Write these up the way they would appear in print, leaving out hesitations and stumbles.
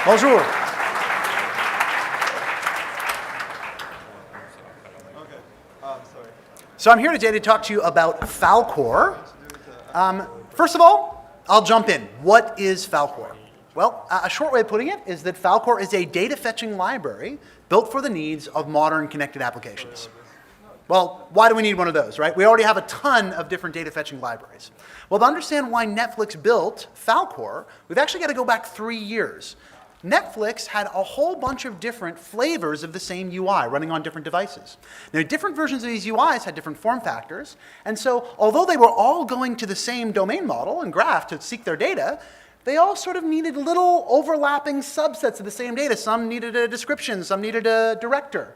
Bonjour. So I'm here today to talk to you about Falcor. First of all, I'll jump in. What is Falcor? Well, a short way of putting it is that Falcor is a data fetching library built for the needs of modern connected applications. Well, why do we need one of those, right? We already have a ton of different data fetching libraries. Well, to understand why Netflix built Falcor, we've actually got to go back 3 years. Netflix had a whole bunch of different flavors of the same UI running on different devices. Now, different versions of these UIs had different form factors, and so although they were all going to the same domain model and graph to seek their data, they all sort of needed little overlapping subsets of the same data. Some needed a description, some needed a director.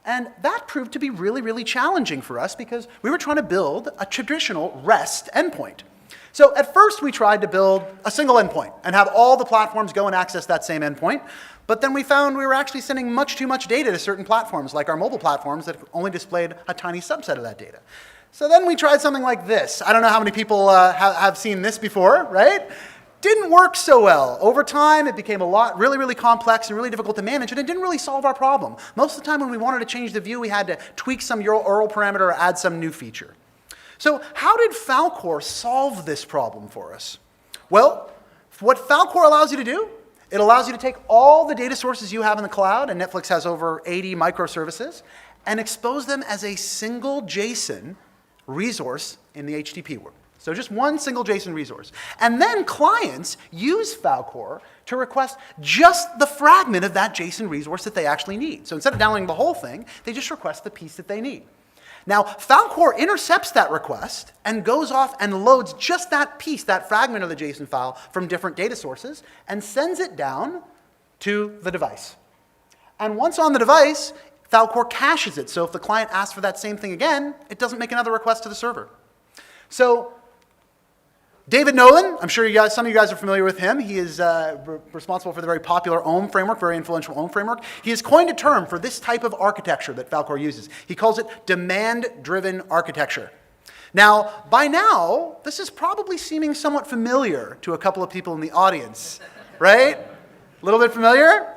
And that proved to be really, really challenging for us because we were trying to build a traditional REST endpoint. So at first we tried to build a single endpoint and have all the platforms go and access that same endpoint. But then we found we were actually sending much too much data to certain platforms, like our mobile platforms that only displayed a tiny subset of that data. So then we tried something like this. I don't know how many people have seen this before, right? Didn't work so well. Over time, it became a lot really, really complex and really difficult to manage, and it didn't really solve our problem. Most of the time when we wanted to change the view, we had to tweak some URL parameter or add some new feature. So how did Falcor solve this problem for us? Well, what Falcor allows you to do, it allows you to take all the data sources you have in the cloud, and Netflix has over 80 microservices, and expose them as a single JSON resource in the HTTP world. So just one single JSON resource. And then clients use Falcor to request just the fragment of that JSON resource that they actually need. So instead of downloading the whole thing, they just request the piece that they need. Now, Falcor intercepts that request and goes off and loads just that piece, that fragment of the JSON file from different data sources and sends it down to the device. And once on the device, Falcor caches it. So if the client asks for that same thing again, it doesn't make another request to the server. So David Nolan, I'm sure some of you guys are familiar with him. He is responsible for the very popular OHM framework, very influential OHM framework. He has coined a term for this type of architecture that Falcor uses. He calls it demand-driven architecture. Now, by now, this is probably seeming somewhat familiar to a couple of people in the audience, right? A little bit familiar?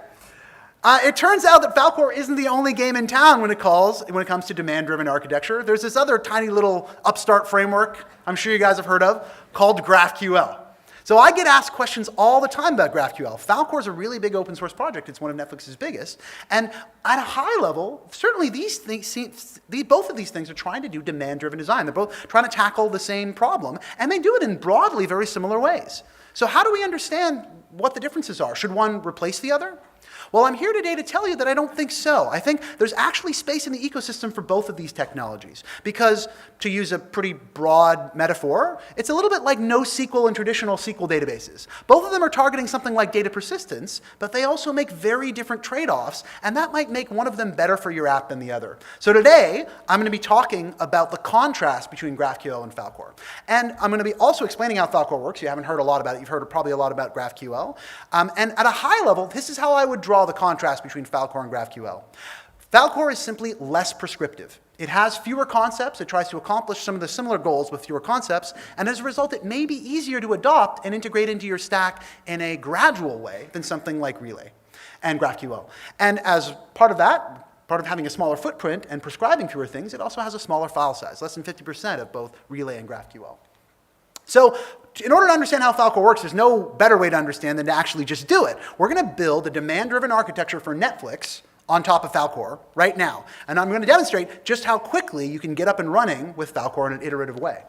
It turns out that Falcor isn't the only game in town when it comes to demand-driven architecture. There's this other tiny little upstart framework I'm sure you guys have heard of called GraphQL. So I get asked questions all the time about GraphQL. Falcor is a really big open source project. It's one of Netflix's biggest. And at a high level, certainly both of these things are trying to do demand-driven design. They're both trying to tackle the same problem, and they do it in broadly very similar ways. So how do we understand what the differences are? Should one replace the other? Well, I'm here today to tell you that I don't think so. I think there's actually space in the ecosystem for both of these technologies. Because, to use a pretty broad metaphor, it's a little bit like NoSQL and traditional SQL databases. Both of them are targeting something like data persistence, but they also make very different trade-offs, and that might make one of them better for your app than the other. So today, I'm going to be talking about the contrast between GraphQL and Falcor. And I'm going to be also explaining how Falcor works. You haven't heard a lot about it. You've heard probably a lot about GraphQL. And at a high level, this is how I would draw the contrast between Falcor and GraphQL. Falcor is simply less prescriptive. It has fewer concepts. It tries to accomplish some of the similar goals with fewer concepts. And as a result, it may be easier to adopt and integrate into your stack in a gradual way than something like Relay and GraphQL. And as part of that, part of having a smaller footprint and prescribing fewer things, it also has a smaller file size, less than 50% of both Relay and GraphQL. So in order to understand how Falcor works, there's no better way to understand than to actually just do it. We're going to build a demand-driven architecture for Netflix on top of Falcor right now. And I'm going to demonstrate just how quickly you can get up and running with Falcor in an iterative way.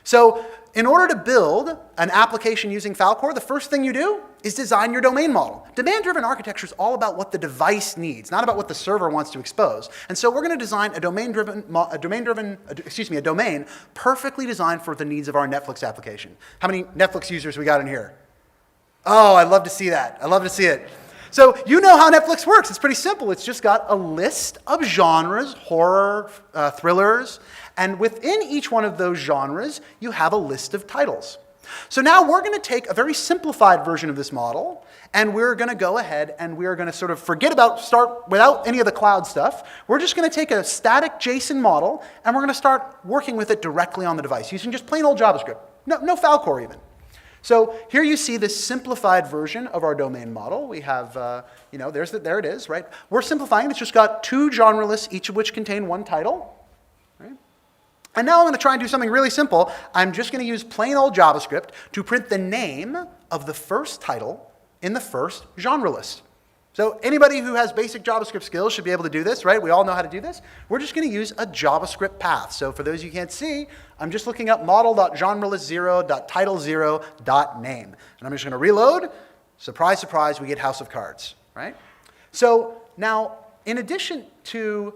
So in order to build an application using Falcor, the first thing you do is design your domain model. Demand-driven architecture is all about what the device needs, not about what the server wants to expose. And so we're going to design a domain perfectly designed for the needs of our Netflix application. How many Netflix users we got in here? Oh, I'd love to see that. I'd love to see it. So you know how Netflix works. It's pretty simple. It's just got a list of genres, horror, thrillers, and within each one of those genres, you have a list of titles. So now we're going to take a very simplified version of this model, and we're going to go ahead and we're going to sort of start without any of the cloud stuff. We're just going to take a static JSON model, and we're going to start working with it directly on the device using just plain old JavaScript. No Falcor even. So here you see this simplified version of our domain model. We have, there it is, right? We're simplifying. It's just got 2 genre lists, each of which contain 1 title. Right? And now I'm going to try and do something really simple. I'm just going to use plain old JavaScript to print the name of the first title in the first genre list. So anybody who has basic JavaScript skills should be able to do this, right? We all know how to do this. We're just going to use a JavaScript path. So for those you can't see, I'm just looking up model.genrelist0.title0.name. And I'm just going to reload. Surprise, surprise, we get House of Cards, right? So now, in addition to,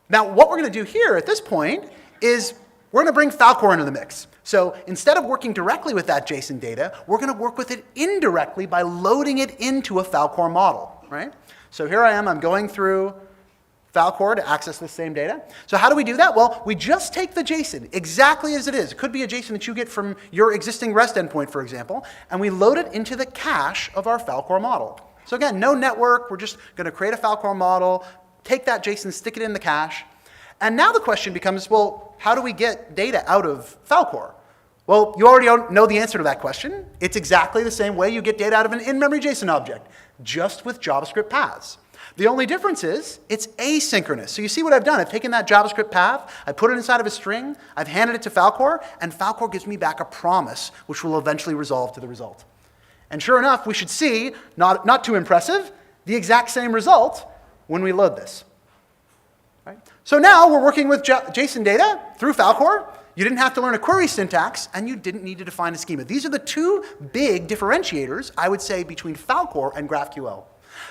what we're going to do here at this point is we're going to bring Falcor into the mix. So instead of working directly with that JSON data, we're going to work with it indirectly by loading it into a Falcor model. Right? So here I am, I'm going through Falcor to access this same data. So how do we do that? Well, we just take the JSON exactly as it is. It could be a JSON that you get from your existing REST endpoint, for example, and we load it into the cache of our Falcor model. So again, no network, we're just going to create a Falcor model, take that JSON, stick it in the cache, and now the question becomes, well, how do we get data out of Falcor? Well, you already know the answer to that question. It's exactly the same way you get data out of an in-memory JSON object, just with JavaScript paths. The only difference is it's asynchronous. So you see what I've done. I've taken that JavaScript path, I put it inside of a string, I've handed it to Falcor, and Falcor gives me back a promise, which will eventually resolve to the result. And sure enough, we should see, not too impressive, the exact same result when we load this. Right? So now we're working with JSON data through Falcor. You didn't have to learn a query syntax, and you didn't need to define a schema. These are the 2 big differentiators, I would say, between Falcor and GraphQL.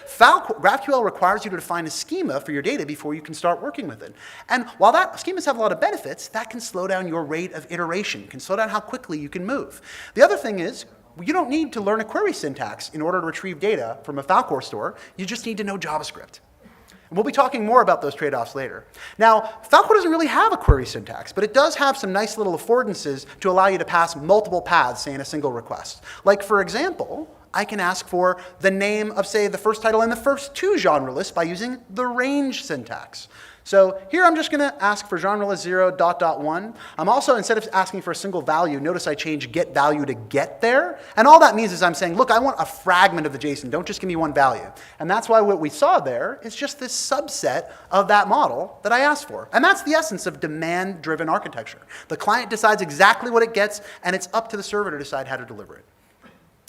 GraphQL requires you to define a schema for your data before you can start working with it. And while schemas have a lot of benefits, that can slow down your rate of iteration, can slow down how quickly you can move. The other thing is, you don't need to learn a query syntax in order to retrieve data from a Falcor store. You just need to know JavaScript. And we'll be talking more about those trade-offs later. Now, Falcor doesn't really have a query syntax, but it does have some nice little affordances to allow you to pass multiple paths, say, in a single request. Like, for example, I can ask for the name of, say, the first title in the first 2 genre lists by using the range syntax. So here I'm just going to ask for genre list 0.1. I'm also, instead of asking for a single value, notice I change get value to get there. And all that means is I'm saying, look, I want a fragment of the JSON. Don't just give me one value. And that's why what we saw there is just this subset of that model that I asked for. And that's the essence of demand-driven architecture. The client decides exactly what it gets, and it's up to the server to decide how to deliver it.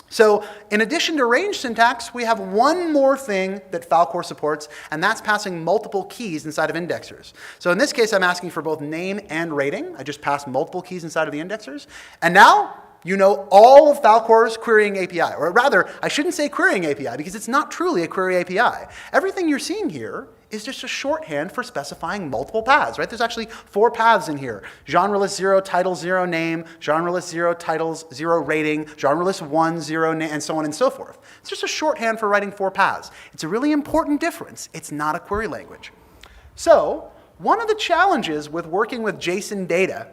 So in addition to range syntax, we have one more thing that Falcor supports, and that's passing multiple keys inside of indexers. So in this case, I'm asking for both name and rating. I just passed multiple keys inside of the indexers. And now you know all of Falcor's querying API. Or rather, I shouldn't say querying API, because it's not truly a query API. Everything you're seeing here is just a shorthand for specifying multiple paths, right? There's actually 4 paths in here. Genre list 0, title 0, name, genre list 0, titles 0, rating, genre list 1, 0, and so on and so forth. It's just a shorthand for writing 4 paths. It's a really important difference. It's not a query language. So one of the challenges with working with JSON data,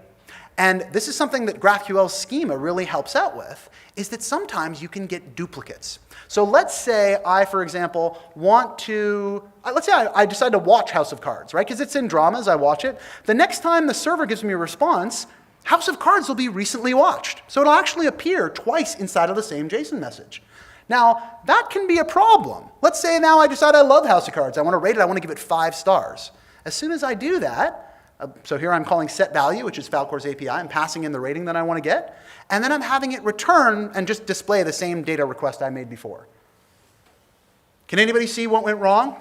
and this is something that GraphQL schema really helps out with, is that sometimes you can get duplicates. So let's say I, for example, want to, let's say I decide to watch House of Cards, right? Because it's in dramas, I watch it. The next time the server gives me a response, House of Cards will be recently watched. So it'll actually appear twice inside of the same JSON message. Now, that can be a problem. Let's say now I decide I love House of Cards. I want to rate it, I want to give it 5 stars. As soon as I do that, so here I'm calling setValue, which is Falcor's API. I'm passing in the rating that I want to get. And then I'm having it return and just display the same data request I made before. Can anybody see what went wrong?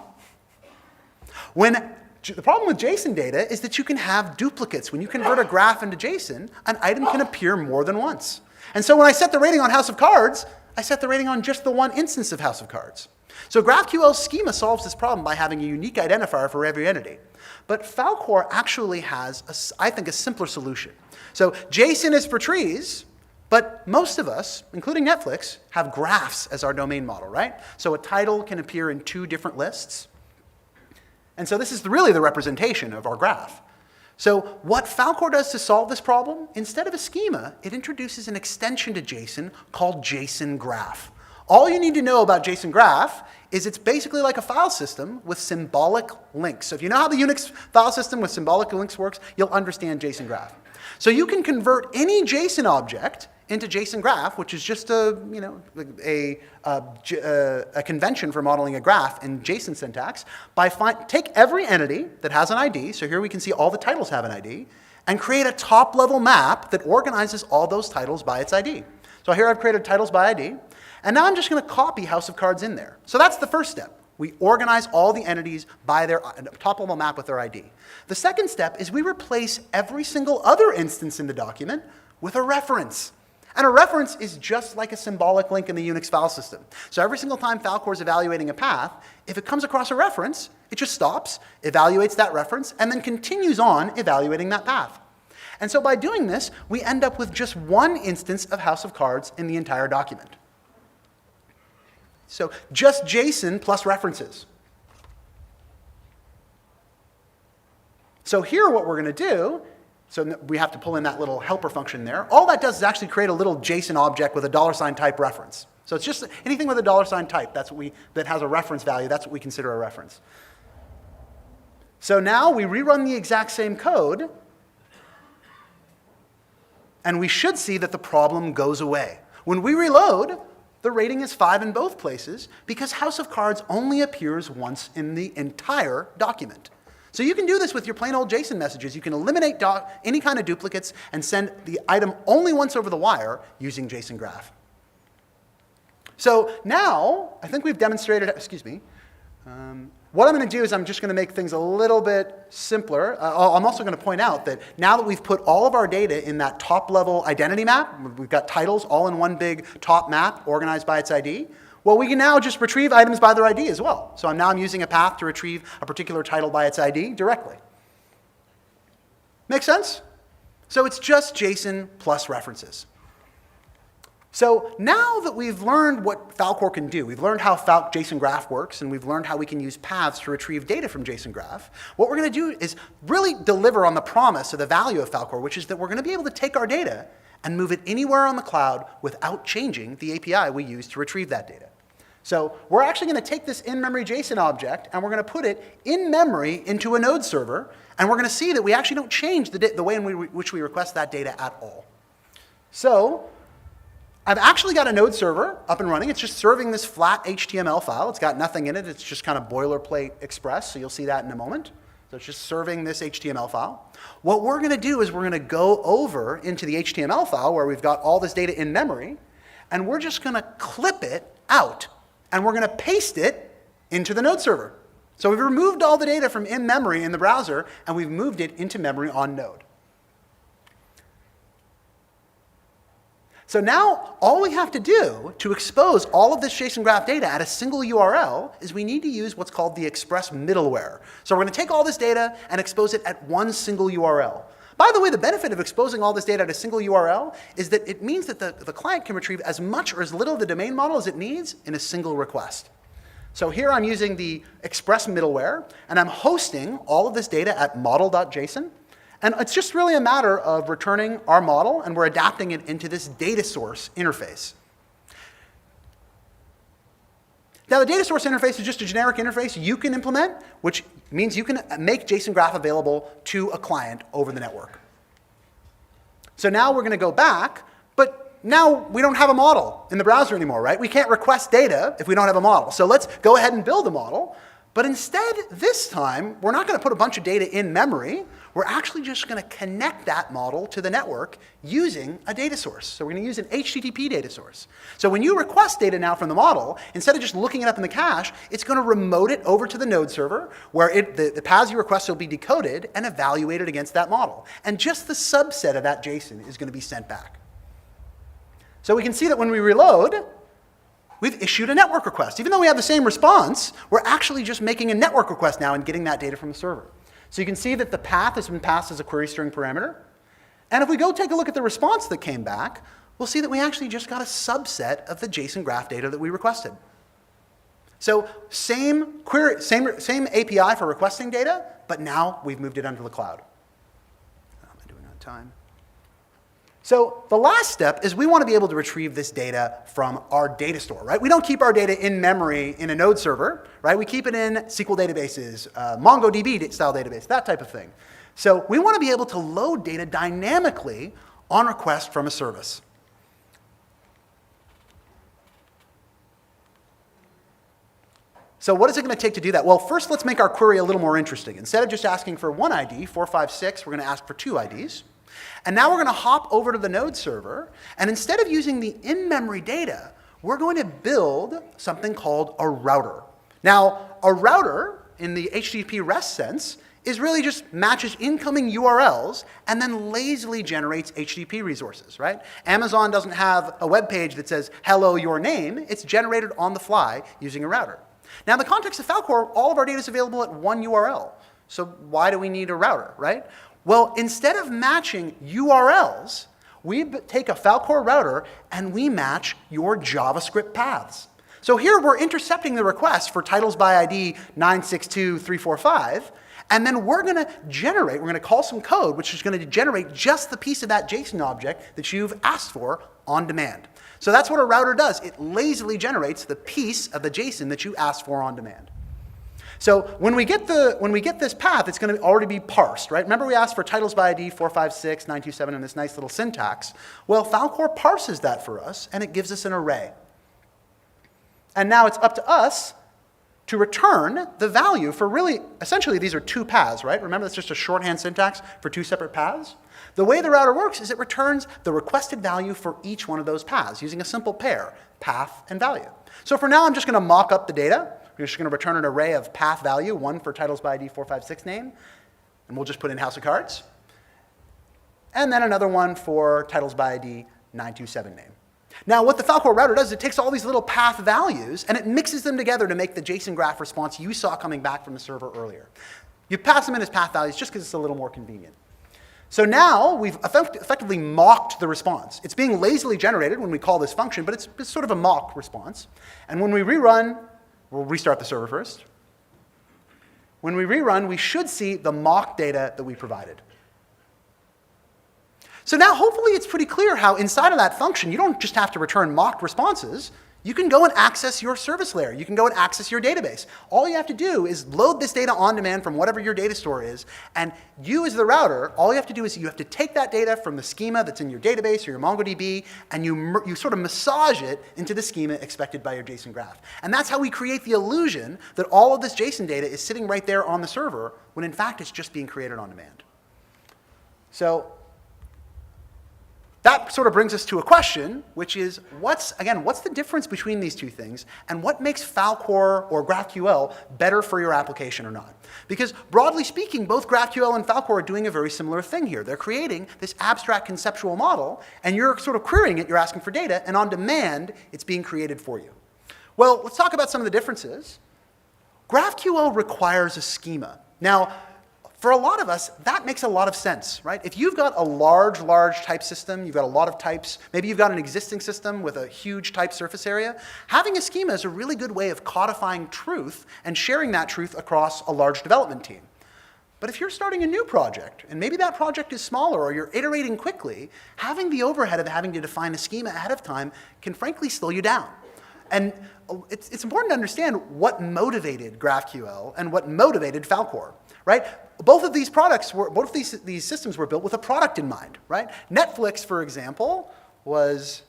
The problem with JSON data is that you can have duplicates. When you convert a graph into JSON, an item can appear more than once. And so when I set the rating on House of Cards, I set the rating on just the one instance of House of Cards. So GraphQL's schema solves this problem by having a unique identifier for every entity. But Falcor actually has, I think, a simpler solution. So JSON is for trees, but most of us, including Netflix, have graphs as our domain model, right? So a title can appear in 2 different lists. And so this is really the representation of our graph. So what Falcor does to solve this problem, instead of a schema, it introduces an extension to JSON called JSON Graph. All you need to know about JSON Graph is it's basically like a file system with symbolic links. So if you know how the Unix file system with symbolic links works, you'll understand JSON Graph. So you can convert any JSON object into JSON graph, which is just a, a convention for modeling a graph in JSON syntax, by take every entity that has an ID, so here we can see all the titles have an ID, and create a top-level map that organizes all those titles by its ID. So here I've created titles by ID, and now I'm just going to copy House of Cards in there. So that's the first step. We organize all the entities by their top-level map with their ID. The second step is we replace every single other instance in the document with a reference. And a reference is just like a symbolic link in the Unix file system. So every single time Falcor is evaluating a path, if it comes across a reference, it just stops, evaluates that reference, and then continues on evaluating that path. And so by doing this, we end up with just one instance of House of Cards in the entire document. So just JSON plus references. So here what we're going to do, so we have to pull in that little helper function there. All that does is actually create a little JSON object with a $ type reference. So it's just anything with a $ type that has a reference value, that's what we consider a reference. So now we rerun the exact same code, and we should see that the problem goes away. When we reload, the rating is 5 in both places because House of Cards only appears once in the entire document. So you can do this with your plain old JSON messages. You can eliminate any kind of duplicates and send the item only once over the wire using JSON graph. So now, I think we've demonstrated, what I'm going to do is I'm just going to make things a little bit simpler. I'm also going to point out that now that we've put all of our data in that top-level identity map, we've got titles all in one big top map organized by its ID, well, we can now just retrieve items by their ID as well. So now I'm using a path to retrieve a particular title by its ID directly. Make sense? So it's just JSON plus references. So now that we've learned what Falcor can do, we've learned how JSON graph works, and we've learned how we can use paths to retrieve data from JSON graph, what we're going to do is really deliver on the promise of the value of Falcor, which is that we're going to be able to take our data and move it anywhere on the cloud without changing the API we use to retrieve that data. So we're actually going to take this in-memory JSON object, and we're going to put it in memory into a node server, and we're going to see that we actually don't change the way in which we request that data at all. So I've actually got a node server up and running. It's just serving this flat HTML file. It's got nothing in it. It's just kind of boilerplate express, so you'll see that in a moment. So it's just serving this HTML file. What we're going to do is we're going to go over into the HTML file where we've got all this data in memory, and we're just going to clip it out, and we're going to paste it into the node server. So we've removed all the data from in-memory in the browser, and we've moved it into memory on node. So now all we have to do to expose all of this JSON graph data at a single URL is we need to use what's called the express middleware. So we're going to take all this data and expose it at one single URL. By the way, the benefit of exposing all this data at a single URL is that it means that the client can retrieve as much or as little of the domain model as it needs in a single request. So here I'm using the express middleware, and I'm hosting all of this data at model.json. And it's just really a matter of returning our model, and we're adapting it into this data source interface. Now, the data source interface is just a generic interface you can implement, which means you can make JSON graph available to a client over the network. So now we're going to go back, but now we don't have a model in the browser anymore, right? We can't request data if we don't have a model. So let's go ahead and build a model. But instead, this time, we're not going to put a bunch of data in memory. We're actually just going to connect that model to the network using a data source. So we're going to use an HTTP data source. So when you request data now from the model, instead of just looking it up in the cache, it's going to remote it over to the node server, where the paths you request will be decoded and evaluated against that model. And just the subset of that JSON is going to be sent back. So we can see that when we reload, we've issued a network request. Even though we have the same response, we're actually just making a network request now and getting that data from the server. So you can see that the path has been passed as a query string parameter. And if we go take a look at the response that came back, we'll see that we actually just got a subset of the JSON graph data that we requested. So same API for requesting data, but now we've moved it under the cloud. How am I doing on time? So the last step is we want to be able to retrieve this data from our data store, right? We don't keep our data in memory in a node server, right? We keep it in SQL databases, MongoDB style database, that type of thing. So we want to be able to load data dynamically on request from a service. So what is it going to take to do that? Well, first let's make our query a little more interesting. Instead of just asking for one ID, 456, we're going to ask for two IDs. And now we're going to hop over to the node server, and instead of using the in-memory data, we're going to build something called a router. Now, a router, in the HTTP REST sense, is really just matches incoming URLs and then lazily generates HTTP resources, right? Amazon doesn't have a web page that says, hello, your name. It's generated on the fly using a router. Now, in the context of Falcor, all of our data is available at one URL. So why do we need a router, right? Well, instead of matching URLs, we take a Falcor router and we match your JavaScript paths. So here we're intercepting the request for titles by ID 962345, and then we're going to call some code which is going to generate just the piece of that JSON object that you've asked for on demand. So that's what a router does. It lazily generates the piece of the JSON that you asked for on demand. So when we get this path, it's going to already be parsed, right? Remember we asked for titles by ID 456, 927 in this nice little syntax. Well, Falcor parses that for us, and it gives us an array. And now it's up to us to return the value for really, essentially these are two paths, right? Remember that's just a shorthand syntax for two separate paths? The way the router works is it returns the requested value for each one of those paths using a simple pair, path and value. So for now, I'm just going to mock up the data. We're just going to return an array of path value, one for titles by ID 456 name, and we'll just put in house of cards. And then another one for titles by ID 927 name. Now, what the Falcor router does is it takes all these little path values and it mixes them together to make the JSON graph response you saw coming back from the server earlier. You pass them in as path values just because it's a little more convenient. So now we've effectively mocked the response. It's being lazily generated when we call this function, but it's sort of a mock response. And when we rerun, we'll restart the server first. When we rerun, we should see the mock data that we provided. So now hopefully it's pretty clear how inside of that function, you don't just have to return mocked responses. You can go and access your service layer. You can go and access your database. All you have to do is load this data on demand from whatever your data store is, and you as the router, all you have to do is you have to take that data from the schema that's in your database or your MongoDB, and you sort of massage it into the schema expected by your JSON graph. And that's how we create the illusion that all of this JSON data is sitting right there on the server, when in fact it's just being created on demand. So that sort of brings us to a question, which is, what's the difference between these two things, and what makes Falcor or GraphQL better for your application or not? Because broadly speaking, both GraphQL and Falcor are doing a very similar thing here. They're creating this abstract conceptual model, and you're sort of querying it, you're asking for data, and on demand, it's being created for you. Well, let's talk about some of the differences. GraphQL requires a schema. Now, for a lot of us, that makes a lot of sense, right? If you've got a large type system, you've got a lot of types, maybe you've got an existing system with a huge type surface area, having a schema is a really good way of codifying truth and sharing that truth across a large development team. But if you're starting a new project, and maybe that project is smaller or you're iterating quickly, having the overhead of having to define a schema ahead of time can frankly slow you down. And it's important to understand what motivated GraphQL and what motivated Falcor, right? Both of these these systems were built with a product in mind, right? Netflix, for example, has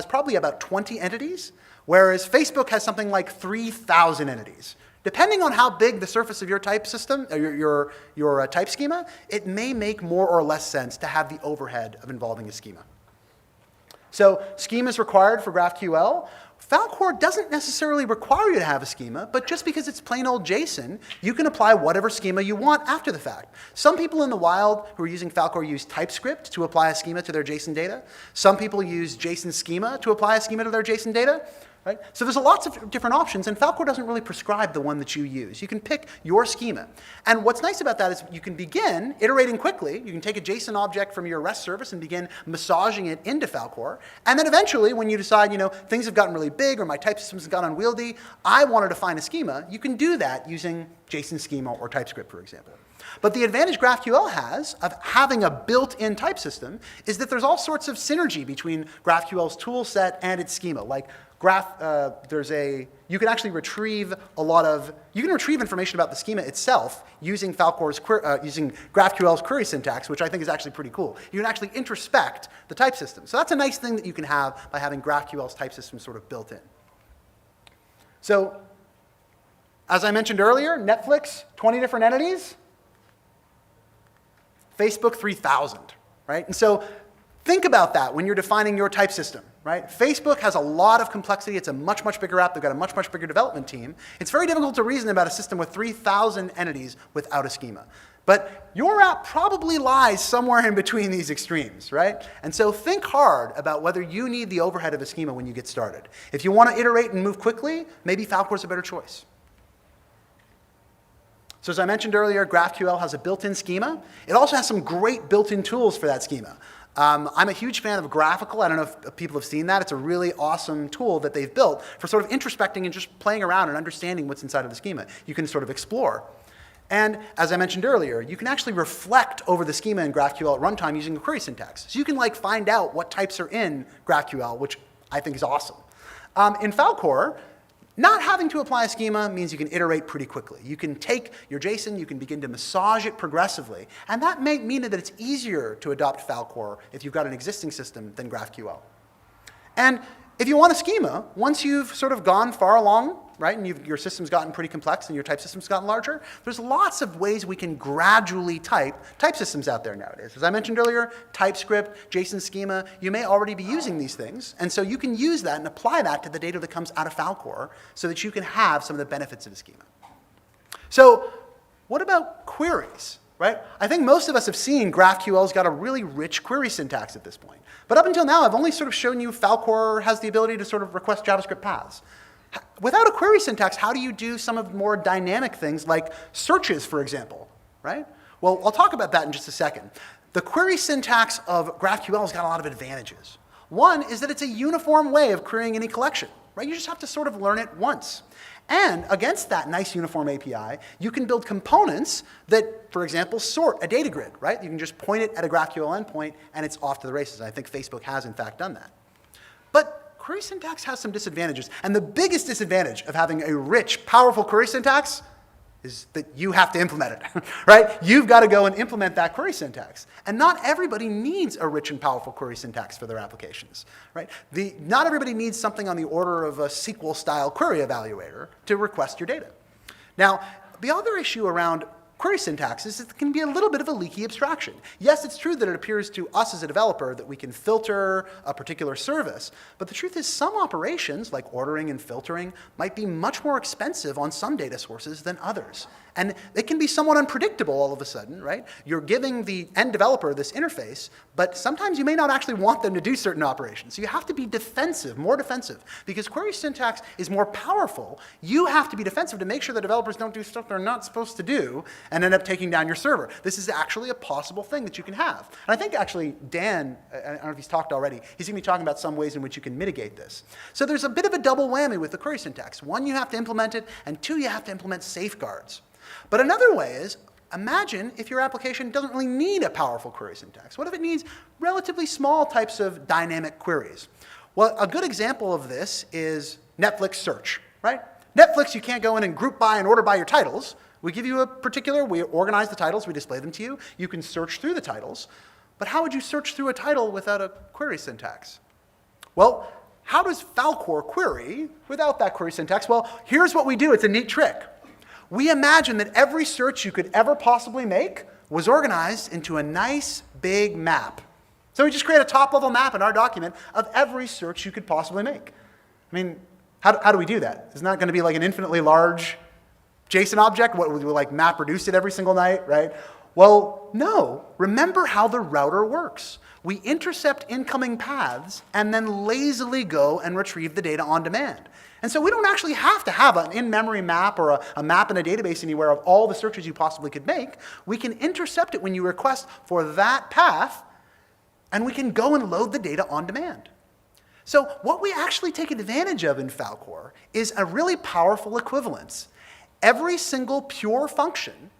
probably about 20 entities, whereas Facebook has something like 3,000 entities. Depending on how big the surface of your type system, or your type schema, it may make more or less sense to have the overhead of involving a schema. So schema is required for GraphQL. Falcor doesn't necessarily require you to have a schema, but just because it's plain old JSON, you can apply whatever schema you want after the fact. Some people in the wild who are using Falcor use TypeScript to apply a schema to their JSON data. Some people use JSON schema to apply a schema to their JSON data. Right? So there's lots of different options, and Falcor doesn't really prescribe the one that you use. You can pick your schema. And what's nice about that is you can begin iterating quickly. You can take a JSON object from your REST service and begin massaging it into Falcor. And then eventually, when you decide, things have gotten really big or my type systems have gotten unwieldy, I want to define a schema, you can do that using JSON schema or TypeScript, for example. But the advantage GraphQL has of having a built-in type system is that there's all sorts of synergy between GraphQL's tool set and its schema. Like you can actually retrieve information about the schema itself using using GraphQL's query syntax, which I think is actually pretty cool. You can actually introspect the type system. So that's a nice thing that you can have by having GraphQL's type system sort of built in. So, as I mentioned earlier, Netflix, 20 different entities. Facebook, 3,000, right? And so think about that when you're defining your type system, right? Facebook has a lot of complexity. It's a much, much bigger app. They've got a much, much bigger development team. It's very difficult to reason about a system with 3,000 entities without a schema. But your app probably lies somewhere in between these extremes, right? And so think hard about whether you need the overhead of a schema when you get started. If you want to iterate and move quickly, maybe Falcor's a better choice. So as I mentioned earlier, GraphQL has a built-in schema. It also has some great built-in tools for that schema. I'm a huge fan of GraphQL. I don't know if people have seen that. It's a really awesome tool that they've built for sort of introspecting and just playing around and understanding what's inside of the schema. You can sort of explore. And as I mentioned earlier, you can actually reflect over the schema in GraphQL at runtime using a query syntax. So you can like find out what types are in GraphQL, which I think is awesome. In Falcor, not having to apply a schema means you can iterate pretty quickly. You can take your JSON, you can begin to massage it progressively, and that may mean that it's easier to adopt Falcor if you've got an existing system than GraphQL. And if you want a schema, once you've sort of gone far along, right, and your system's gotten pretty complex and your type system's gotten larger, there's lots of ways we can gradually type systems out there nowadays. As I mentioned earlier, TypeScript, JSON schema, you may already be using these things, and so you can use that and apply that to the data that comes out of Falcor so that you can have some of the benefits of the schema. So what about queries? Right? I think most of us have seen GraphQL's got a really rich query syntax at this point. But up until now, I've only sort of shown you Falcor has the ability to sort of request JavaScript paths. Without a query syntax, how do you do some of the more dynamic things like searches, for example? Right? Well, I'll talk about that in just a second. The query syntax of GraphQL has got a lot of advantages. One is that it's a uniform way of querying any collection. Right? You just have to sort of learn it once. And against that nice uniform API, you can build components that, for example, sort a data grid, right? You can just point it at a GraphQL endpoint, and it's off to the races. I think Facebook has, in fact, done that. But query syntax has some disadvantages. And the biggest disadvantage of having a rich, powerful query syntax is that you have to implement it, right? You've got to go and implement that query syntax. And not everybody needs a rich and powerful query syntax for their applications, right? Not everybody needs something on the order of a SQL-style query evaluator to request your data. Now, the other issue around query syntax is it can be a little bit of a leaky abstraction. Yes, it's true that it appears to us as a developer that we can filter a particular service, but the truth is some operations, like ordering and filtering, might be much more expensive on some data sources than others. And it can be somewhat unpredictable all of a sudden, right? You're giving the end developer this interface, but sometimes you may not actually want them to do certain operations. So you have to be defensive, more defensive. Because query syntax is more powerful, you have to be defensive to make sure the developers don't do stuff they're not supposed to do and end up taking down your server. This is actually a possible thing that you can have. And I think actually Dan, I don't know if he's talked already, he's going to be talking about some ways in which you can mitigate this. So there's a bit of a double whammy with the query syntax. One, you have to implement it, and two, you have to implement safeguards. But another way is, imagine if your application doesn't really need a powerful query syntax. What if it needs relatively small types of dynamic queries? Well, a good example of this is Netflix search, right? Netflix, you can't go in and group by and order by your titles. We give you a particular, we organize the titles, we display them to you. You can search through the titles. But how would you search through a title without a query syntax? Well, how does Falcor query without that query syntax? Well, here's what we do. It's a neat trick. We imagine that every search you could ever possibly make was organized into a nice big map. So we just create a top-level map in our document of every search you could possibly make. I mean, how do we do that? Isn't that going to be like an infinitely large JSON object? What, would we like map reduce it every single night, right? Well, no. Remember how the router works. We intercept incoming paths and then lazily go and retrieve the data on demand. And so we don't actually have to have an in-memory map or a map in a database anywhere of all the searches you possibly could make. We can intercept it when you request for that path, and we can go and load the data on demand. So what we actually take advantage of in Falcor is a really powerful equivalence. Every single pure function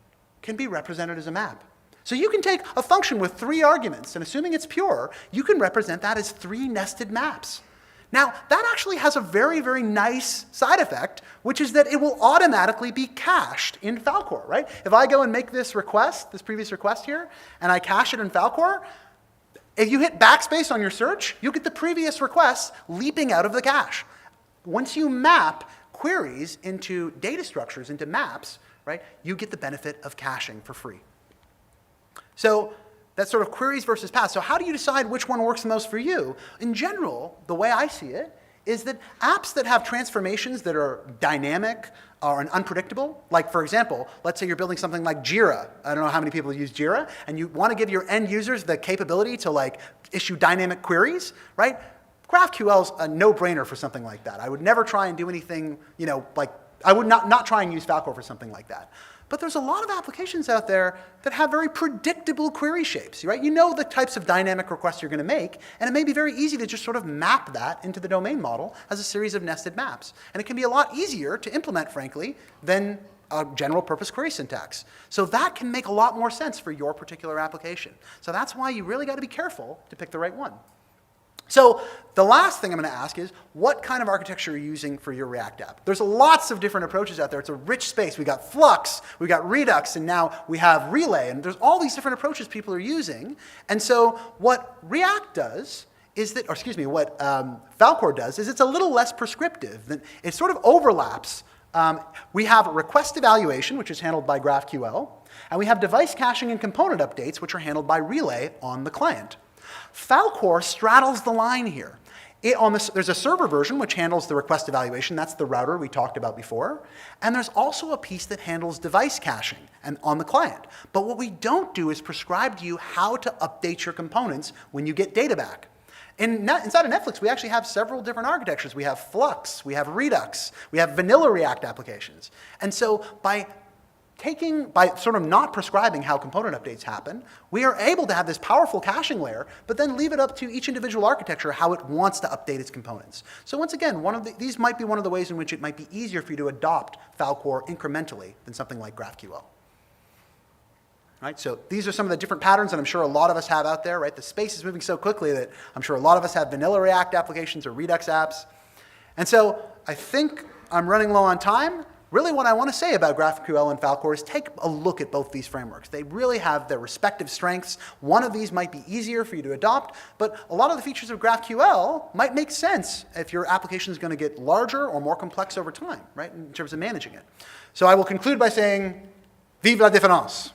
can be represented as a map. So you can take a function with 3 arguments, and assuming it's pure, you can represent that as 3 nested maps. Now, that actually has a very, very nice side effect, which is that it will automatically be cached in Falcor, right? If I go and make this request, this previous request here, and I cache it in Falcor, if you hit backspace on your search, you'll get the previous requests leaping out of the cache. Once you map queries into data structures, into maps, right, you get the benefit of caching for free. So that's sort of queries versus paths. So how do you decide which one works the most for you? In general, the way I see it is that apps that have transformations that are dynamic and unpredictable, like for example, let's say you're building something like Jira. I don't know how many people use Jira, and you want to give your end users the capability to like issue dynamic queries, right? GraphQL is a no-brainer for something like that. I would never try and do anything, like I would not try and use Falcor for something like that. But there's a lot of applications out there that have very predictable query shapes, right? You know the types of dynamic requests you're going to make, and it may be very easy to just sort of map that into the domain model as a series of nested maps. And it can be a lot easier to implement, frankly, than a general purpose query syntax. So that can make a lot more sense for your particular application. So that's why you really got to be careful to pick the right one. So the last thing I'm going to ask is, what kind of architecture are you using for your React app? There's lots of different approaches out there. It's a rich space. We got Flux, we got Redux, and now we have Relay. And there's all these different approaches people are using. And so what React does is that, or excuse me, what Falcor does is it's a little less prescriptive. It sort of overlaps. We have request evaluation, which is handled by GraphQL. And we have device caching and component updates, which are handled by Relay on the client. Falcor straddles the line here. There's a server version which handles the request evaluation. That's the router we talked about before. And there's also a piece that handles device caching and on the client. But what we don't do is prescribe to you how to update your components when you get data back. Inside of Netflix, we actually have several different architectures. We have Flux, we have Redux, we have vanilla React applications. And so by sort of not prescribing how component updates happen, we are able to have this powerful caching layer, but then leave it up to each individual architecture how it wants to update its components. So once again, these might be one of the ways in which it might be easier for you to adopt Falcor incrementally than something like GraphQL. Right, so these are some of the different patterns that I'm sure a lot of us have out there. Right? The space is moving so quickly that I'm sure a lot of us have vanilla React applications or Redux apps. And so I think I'm running low on time. Really what I want to say about GraphQL and Falcor is take a look at both these frameworks. They really have their respective strengths. One of these might be easier for you to adopt, but a lot of the features of GraphQL might make sense if your application is going to get larger or more complex over time, right, in terms of managing it. So I will conclude by saying, vive la différence.